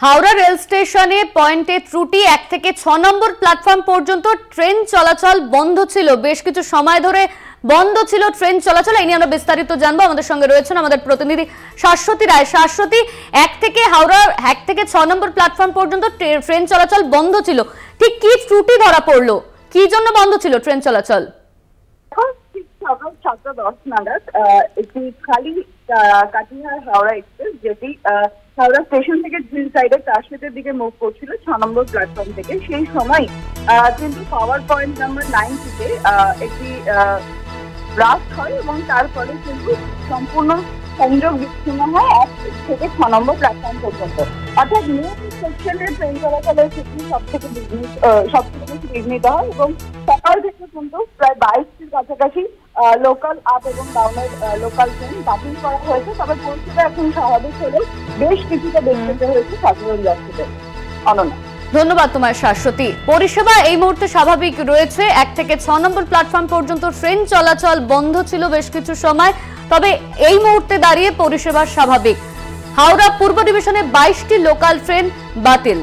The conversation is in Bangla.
হাওড়া রেল স্টেশনে পয়েন্টে ত্রুটি 1 থেকে 6 নম্বর প্ল্যাটফর্ম পর্যন্ত ট্রেন চলাচল বন্ধ ছিল। বেশ কিছু সময় ধরে বন্ধ ছিল ট্রেন চলাচল। এই নিয়ে আমরা বিস্তারিত জানবো। আমাদের সঙ্গে রয়েছেন আমাদের প্রতিনিধি শাশ্বতী রায়। শাশ্বতী, 1 থেকে 6 নম্বর প্ল্যাটফর্ম পর্যন্ত ট্রেন চলাচল বন্ধ ছিল, ঠিক কি ত্রুটি ধরা পড়লো, কি জন্য বন্ধ ছিল ট্রেন চলাচল? সকাল 7:10 নাগাদ একটি খালি কাটিহার হাওড়া এক্সপ্রেস যেটি হাওড়া স্টেশন থেকে ঝিল সাইডে কাশীদের দিকে মুভ করছিল 6 নম্বর প্ল্যাটফর্ম থেকে। সেই সময় কিন্তু পাওয়ার পয়েন্ট নাম্বার 9 থেকে একটি ব্লাস্ট হয় এবং তারপরে কিন্তু সম্পূর্ণ সংযোগ বিচ্ছিন্ন হয় 1 থেকে 6 নম্বর প্ল্যাটফর্ম পর্যন্ত। অর্থাৎ মেন সেকশনের ট্রেন চলাচলের ক্ষেত্রে সবথেকে বেশি বিঘ্নিত হয় এবং সকাল থেকে কিন্তু প্রায় 22টির কাছাকাছি লোকাল আপ এবং ডাউনের লোকাল ট্রেন বাতিল করা হয়েছে। তবে পরিস্থিতি এখন স্বাভাবিক হলেও বেশ কিছুটা দেখতে হয়েছে সাধারণ যাত্রীদের। অনন্যা, ধন্যবাদ তোমার শাশ্বতী। পরিষেবা এই মুহূর্তে স্বাভাবিক রয়েছে। 1 থেকে 6 নম্বর প্ল্যাটফর্ম পর্যন্ত ট্রেন চলাচল বন্ধ ছিল বেশ কিছু সময়, তবে এই মুহূর্তে দাঁড়িয়ে পরিষেবা স্বাভাবিক। হাওড়া পূর্ব ডিভিশনে 22টি লোকাল ট্রেন বাতিল।